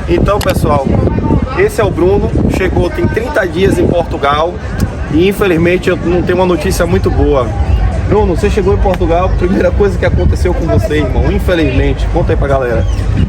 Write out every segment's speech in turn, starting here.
Então, pessoal, esse é o Bruno, chegou tem 30 dias em Portugal e infelizmente eu não tenho uma notícia muito boa. Bruno, você chegou em Portugal, primeira coisa que aconteceu com você, irmão, infelizmente, conta aí pra galera.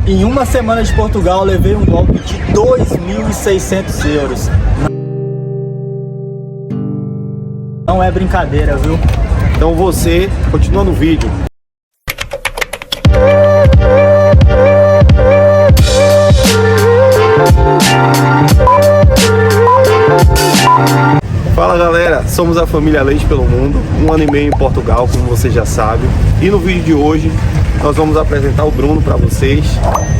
Em uma semana de Portugal eu levei um golpe de 2.600 euros. Não é brincadeira, viu? Então você, continua no vídeo. Fala galera, somos a família Leite pelo Mundo, 1 ano e meio em Portugal, como você já sabe. E no vídeo de hoje nós vamos apresentar o Bruno para vocês,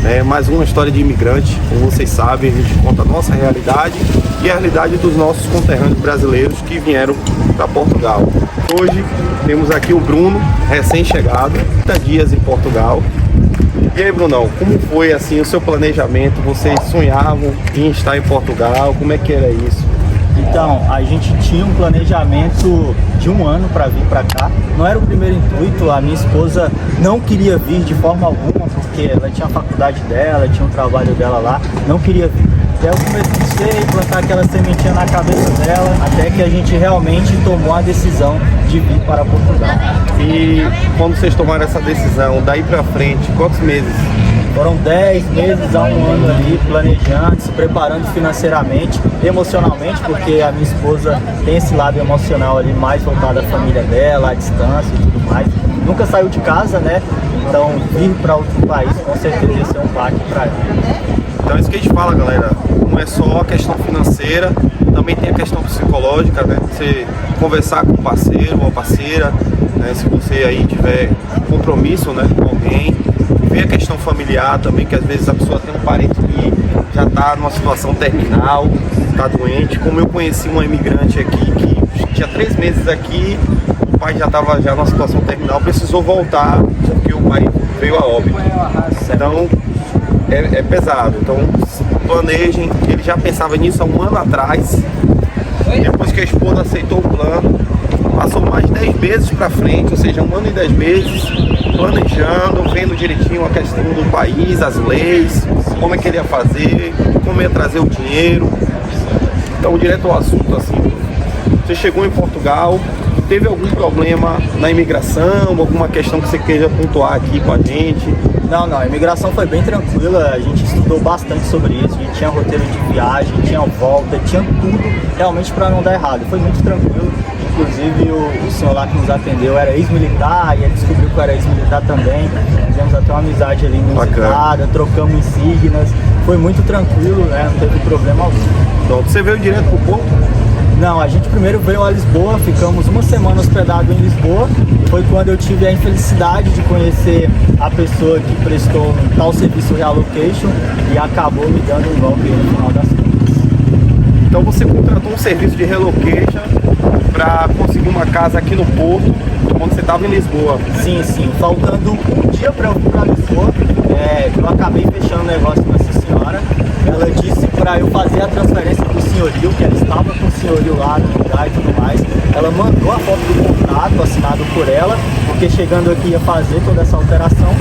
né? Mais uma história de imigrante, como vocês sabem, a gente conta a nossa realidade e a realidade dos nossos conterrâneos brasileiros que vieram para Portugal. Hoje temos aqui o Bruno, recém-chegado, 30 dias em Portugal. E aí, Brunão, como foi assim o seu planejamento? Vocês sonhavam em estar em Portugal? Como é que era isso? Então, a gente tinha um planejamento de 1 ano para vir para cá. Não era o primeiro intuito, a minha esposa não queria vir de forma alguma, porque ela tinha a faculdade dela, tinha o trabalho dela lá, não queria vir. E aí eu comecei a plantar aquela sementinha na cabeça dela, até que a gente realmente tomou a decisão de vir para Portugal. E quando vocês tomaram essa decisão, daí para frente, quantos meses? Foram 10 meses a 1 ano ali, planejando, se preparando financeiramente, emocionalmente, porque a minha esposa tem esse lado emocional ali mais voltado à família dela, à distância e tudo mais. Nunca saiu de casa, né? Então vir para outro país com certeza ia ser um baque para ela. Então é isso que a gente fala, galera. Não é só a questão financeira, também tem a questão psicológica, né? Você conversar com o parceiro ou a parceira, né? Se você aí tiver compromisso, né, com alguém. Ver a questão familiar também, que às vezes a pessoa tem um parente que já está numa situação terminal, está doente. Como eu conheci uma imigrante aqui que tinha 3 meses aqui, o pai já estava numa situação terminal, precisou voltar porque o pai veio a óbito. Então é pesado. Então planejem, ele já pensava nisso há 1 ano atrás. Depois que a esposa aceitou o plano, passou mais 10 meses para frente, ou seja, 1 ano e 10 meses, planejando, vendo direitinho a questão do país, as leis, como é que ele ia fazer, como ia trazer o dinheiro. Então, direto ao assunto, assim, você chegou em Portugal, teve algum problema na imigração, alguma questão que você queira pontuar aqui com a gente? Não, a imigração foi bem tranquila, a gente estudou bastante sobre isso, a gente tinha roteiro de viagem, tinha volta, tinha tudo realmente para não dar errado, foi muito tranquilo. Inclusive o senhor lá que nos atendeu era ex-militar e ele descobriu que eu era ex-militar também. Fizemos até uma amizade ali inusitada, trocamos insígnias, foi muito tranquilo, né? Não teve problema algum. Então, você veio direto pro Porto? Não, a gente primeiro veio a Lisboa, ficamos 1 semana hospedado em Lisboa. Foi quando eu tive a infelicidade de conhecer a pessoa que prestou um tal serviço relocation e acabou me dando um golpe no final das contas. Então você contratou um serviço de relocation para conseguir uma casa aqui no Porto, quando você estava em Lisboa. Sim, faltando um dia para eu vir para Lisboa, eu acabei fechando o negócio com essa senhora. Ela disse para eu fazer a transferência do senhorio, que ela estava com o senhorio lá no lugar e tudo mais. Ela mandou a foto do contrato assinado por ela, porque chegando aqui ia fazer toda essa alteração.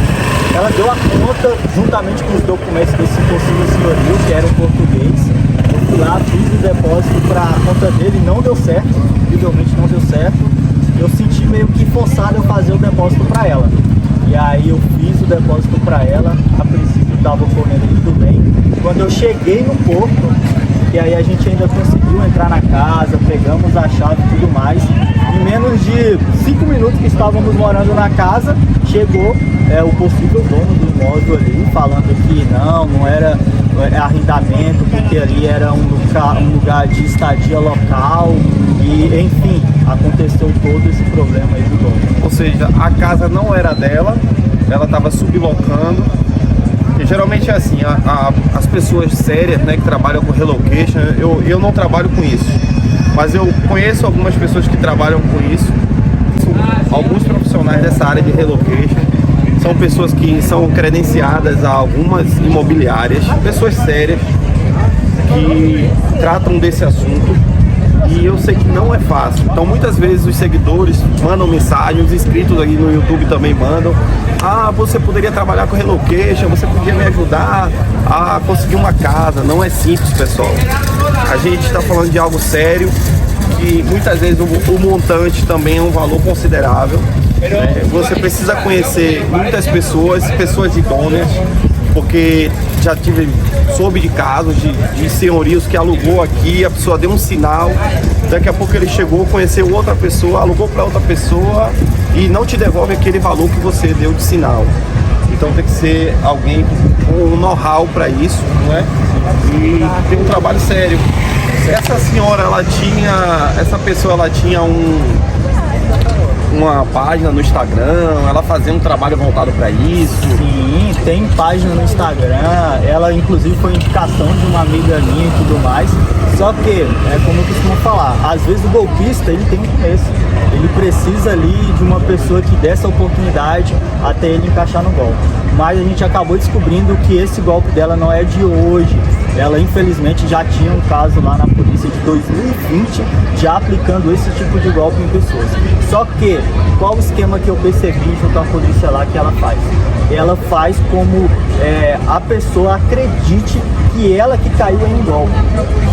Ela deu a conta juntamente com os documentos desse possível senhorio, que era em português. Eu fui lá, fiz o depósito para a conta dele, não deu certo, incrivelmente não deu certo. Eu senti meio que forçado eu fazer o depósito para ela. E aí eu fiz o depósito para ela, a princípio estava ocorrendo tudo bem. Quando eu cheguei no Porto, e aí a gente ainda conseguiu entrar na casa, pegamos a chave e tudo mais. Em menos de 5 minutos que estávamos morando na casa, chegou o possível dono do imóvel ali, falando que não era arrendamento, porque ali era um lugar de estadia local. E enfim, aconteceu todo esse problema aí do dono. Ou seja, a casa não era dela, ela estava sublocando. E geralmente é assim, as pessoas sérias, né, que trabalham com relocation, eu não trabalho com isso, mas eu conheço algumas pessoas que trabalham com isso. Alguns profissionais dessa área de relocation são pessoas que são credenciadas a algumas imobiliárias, pessoas sérias que tratam desse assunto. E eu sei que não é fácil. Então muitas vezes os seguidores mandam mensagem, os inscritos aí no YouTube também mandam: ah, você poderia trabalhar com relocation, você podia me ajudar a conseguir uma casa. Não é simples, pessoal. A gente está falando de algo sério, que muitas vezes o montante também é um valor considerável. Você precisa conhecer muitas pessoas idôneas, porque já soube de casos de senhorios que alugou aqui, a pessoa deu um sinal, daqui a pouco ele chegou, conheceu outra pessoa, alugou para outra pessoa e não te devolve aquele valor que você deu de sinal. Então tem que ser alguém com um know-how para isso, né? E tem um trabalho sério. Essa senhora, essa pessoa, ela tinha uma página no Instagram, ela fazia um trabalho voltado para isso. Sim, tem página no Instagram, ela inclusive foi indicação de uma amiga minha e tudo mais. Só que, como eu costumo falar, às vezes o golpista, ele tem um começo, ele precisa ali de uma pessoa que dê essa oportunidade até ele encaixar no golpe. Mas a gente acabou descobrindo que esse golpe dela não é de hoje. Ela infelizmente já tinha um caso lá na polícia de 2020 já aplicando esse tipo de golpe em pessoas. Só que, qual o esquema que eu percebi junto à polícia lá que ela faz? Ela faz como a pessoa acredite que ela que caiu em um golpe,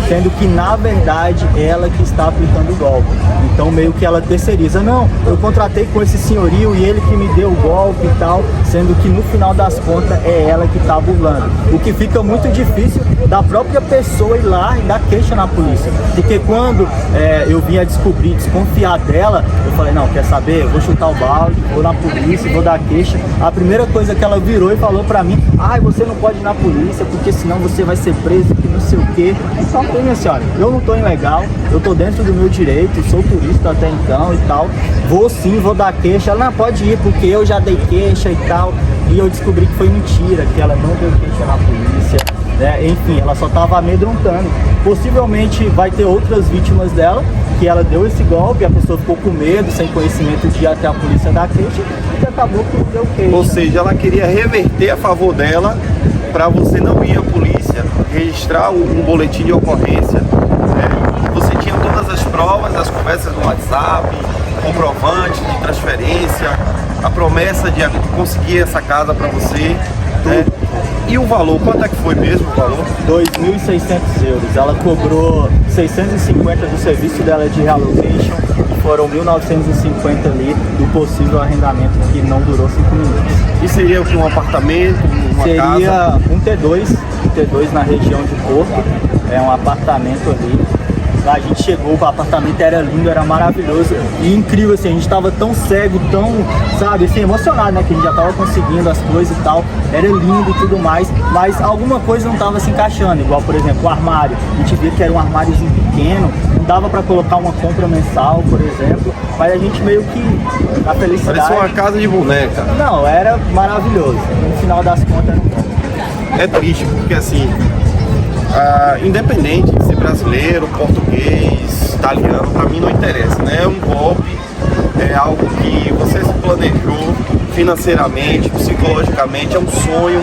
sendo que na verdade ela que está aplicando o golpe. Então meio que ela terceiriza: não, eu contratei com esse senhorio e ele que me deu o golpe e tal, sendo que no final das contas é ela que está burlando. O que fica muito difícil da própria pessoa ir lá e dar queixa na polícia, porque quando eu vim a descobrir, desconfiar dela, eu falei: não, quer saber, eu vou chutar o balde, vou na polícia, vou dar queixa. A primeira coisa que ela virou e falou pra mim: ai, você não pode ir na polícia porque senão você vai ser preso, que não sei o que. Então, minha senhora, eu não tô ilegal, eu tô dentro do meu direito, sou turista até então e tal, vou sim, vou dar queixa. Ela: não, pode ir porque eu já dei queixa e tal. E eu descobri que foi mentira, que ela não deu queixa na polícia, né? Enfim, ela só estava amedrontando. Possivelmente vai ter outras vítimas dela, que ela deu esse golpe, a pessoa ficou com medo, sem conhecimento de ir até a polícia dar queixa, e acabou que não deu queixa. Ou seja, ela queria reverter a favor dela, para você não ir à polícia, registrar um boletim de ocorrência. Você tinha todas as provas, as conversas no WhatsApp, comprovante de transferência, a promessa de conseguir essa casa para você, né? E o valor, quanto é que foi mesmo o valor? 2.600 euros. Ela cobrou 650 do serviço dela de relocation e foram 1.950 ali do possível arrendamento, que não durou 5 minutos. E seria o que, um apartamento, uma casa? Seria um T2 na região de Porto, é um apartamento ali. A gente chegou, o apartamento era lindo, era maravilhoso e incrível, assim, a gente tava tão cego, tão, sabe, assim, emocionado, né, que a gente já tava conseguindo as coisas e tal, era lindo e tudo mais, mas alguma coisa não tava se encaixando, igual, por exemplo, o armário. A gente via que era um armáriozinho pequeno, não dava pra colocar uma compra mensal, por exemplo, mas a gente meio que, na felicidade... Parecia uma casa de boneca. Não, era maravilhoso, no final das contas... É triste, porque assim... independente de ser brasileiro, português, italiano, para mim não interessa, né? É um golpe, é algo que você se planejou financeiramente, psicologicamente, é um sonho.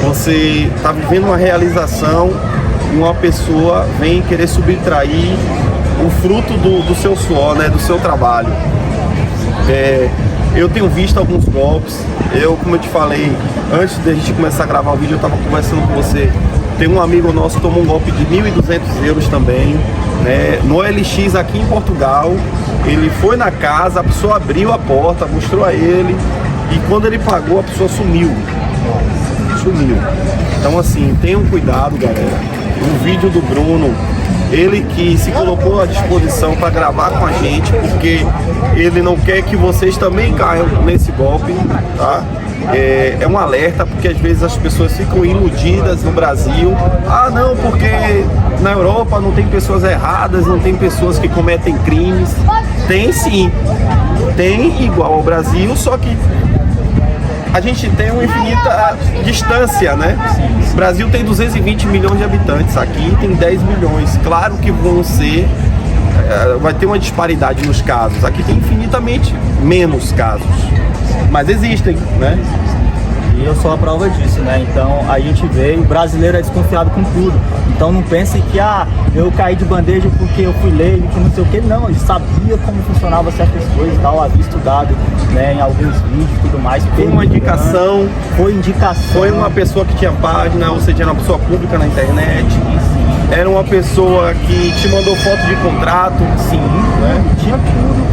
Você está vivendo uma realização e uma pessoa vem querer subtrair o fruto do seu suor, né? Do seu trabalho. Eu tenho visto alguns golpes. Como eu te falei, antes da gente começar a gravar o vídeo, eu estava conversando com você. Tem um amigo nosso que tomou um golpe de 1.200 euros também, né? No OLX aqui em Portugal. Ele foi na casa, a pessoa abriu a porta, mostrou a ele, e quando ele pagou, a pessoa sumiu. Então assim, tenham cuidado, galera. O vídeo do Bruno, ele que se colocou à disposição para gravar com a gente, porque ele não quer que vocês também caiam nesse golpe, tá? É um alerta, porque às vezes as pessoas ficam iludidas no Brasil. Ah, não, porque na Europa não tem pessoas erradas, não tem pessoas que cometem crimes. Tem sim, tem igual ao Brasil, só que a gente tem uma infinita distância, né? O Brasil tem 220 milhões de habitantes, aqui tem 10 milhões. Claro que vai ter uma disparidade nos casos. Aqui tem infinitamente menos casos, mas existem, né? E eu sou a prova disso, né? Então a gente veio, o brasileiro é desconfiado com tudo. Então não pense que eu caí de bandeja porque eu fui leigo, que não sei o que. Não, eu sabia como funcionava certas coisas e tal, havia estudado, né, em alguns vídeos e tudo mais. Foi uma indicação. Foi indicação. Foi uma pessoa que tinha página, ou seja, era uma pessoa pública na internet. Era uma pessoa que te mandou foto de contrato. Sim, né? Tinha tudo.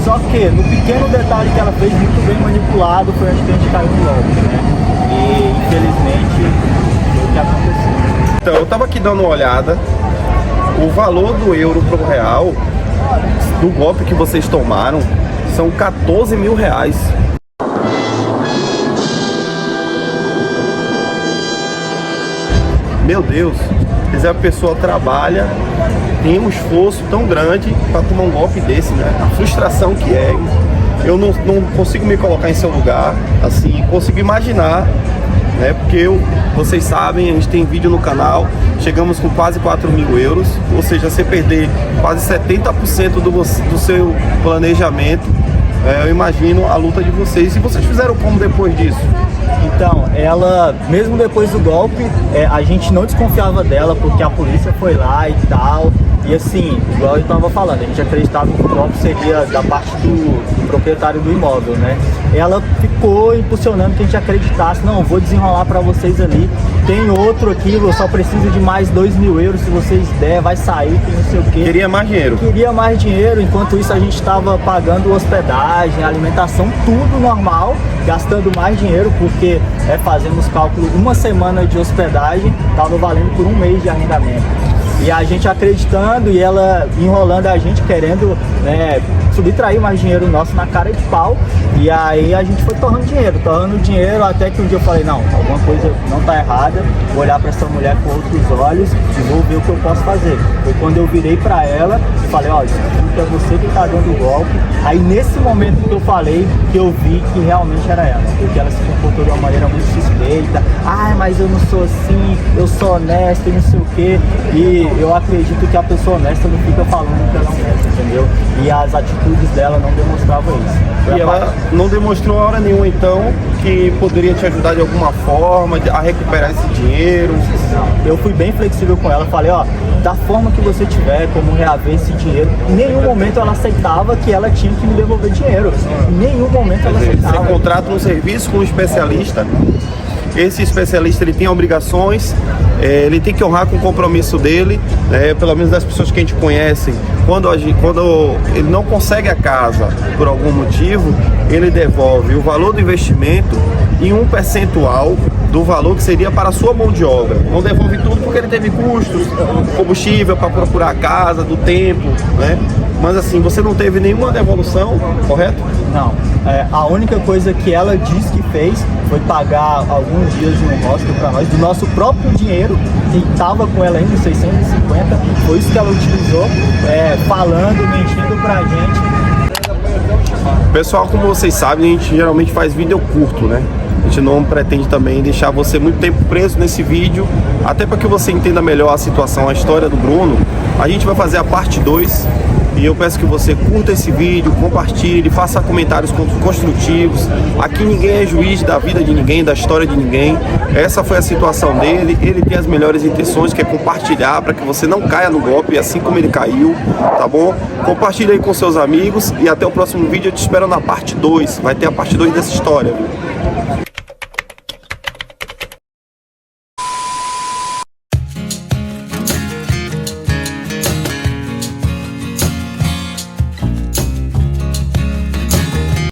Só que no pequeno detalhe que ela fez, muito bem manipulado, foi onde que a gente caiu no golpe, né? E infelizmente foi o que aconteceu. Então, eu tava aqui dando uma olhada. O valor do euro pro real, do golpe que vocês tomaram, são 14 mil reais. Meu Deus, quer dizer, a pessoa trabalha, tem um esforço tão grande para tomar um golpe desse, né? A frustração que é. Eu não consigo me colocar em seu lugar, assim, consigo imaginar, né? Porque vocês sabem, a gente tem vídeo no canal, chegamos com quase 4 mil euros, ou seja, você perder quase 70% do seu planejamento. Eu imagino a luta de vocês. E vocês fizeram como depois disso? Então, ela, mesmo depois do golpe, a gente não desconfiava dela, porque a polícia foi lá e tal. E assim, igual eu estava falando, a gente acreditava que o golpe seria da parte do proprietário do imóvel, né? Ela ficou impulsionando que a gente acreditasse, não, vou desenrolar para vocês ali. Tem outro aqui, eu só preciso de mais 2 mil euros, se vocês der, vai sair, que não sei o quê. Queria mais dinheiro. Queria mais dinheiro, enquanto isso a gente estava pagando hospedagem, alimentação, tudo normal, gastando mais dinheiro, porque fazemos cálculo, uma semana de hospedagem estava valendo por um mês de arrendamento. E a gente acreditando e ela enrolando a gente, querendo, né, subtrair mais dinheiro nosso na cara de pau. E aí a gente foi torrando dinheiro, até que um dia eu falei, não, alguma coisa não tá errada, vou olhar para essa mulher com outros olhos e vou ver o que eu posso fazer. Foi quando eu virei para ela e falei, ó, desculpa, é você que tá dando o golpe. Aí nesse momento que eu falei, que eu vi que realmente era ela, porque ela se comportou de uma maneira muito suspeita. Ah, mas eu não sou assim, eu sou honesta e não sei o quê. E eu acredito que a pessoa honesta não fica falando que ela é honesta, entendeu? E as atitudes dela não demonstravam isso. E ela não demonstrou hora nenhuma, então, que poderia te ajudar de alguma forma a recuperar esse dinheiro? Não, eu fui bem flexível com ela, falei, ó, da forma que você tiver, como reaver esse dinheiro. Em nenhum momento ela aceitava que ela tinha que me devolver dinheiro. Em nenhum momento ela aceitava. Você contrata um serviço com um especialista. Esse especialista, ele tem obrigações, ele tem que honrar com o compromisso dele, pelo menos das pessoas que a gente conhece. Quando ele não consegue a casa por algum motivo, ele devolve o valor do investimento e um percentual do valor que seria para a sua mão de obra. Não devolve tudo porque ele teve custos, combustível para procurar a casa, do tempo, né? Mas assim, você não teve nenhuma devolução, correto? Não. A única coisa que ela disse que fez foi pagar alguns dias de um hostel para nós, do nosso próprio dinheiro, que estava com ela ainda, 650. Foi isso que ela utilizou, falando, mentindo pra gente. Pessoal, como vocês sabem, a gente geralmente faz vídeo curto, né? A gente não pretende também deixar você muito tempo preso nesse vídeo, até para que você entenda melhor a situação, a história do Bruno. A gente vai fazer a parte 2. E eu peço que você curta esse vídeo, compartilhe, faça comentários construtivos. Aqui ninguém é juiz da vida de ninguém, da história de ninguém. Essa foi a situação dele. Ele tem as melhores intenções, que é compartilhar para que você não caia no golpe, assim como ele caiu, tá bom? Compartilhe aí com seus amigos e até o próximo vídeo. Eu te espero na parte 2. Vai ter a parte 2 dessa história, viu?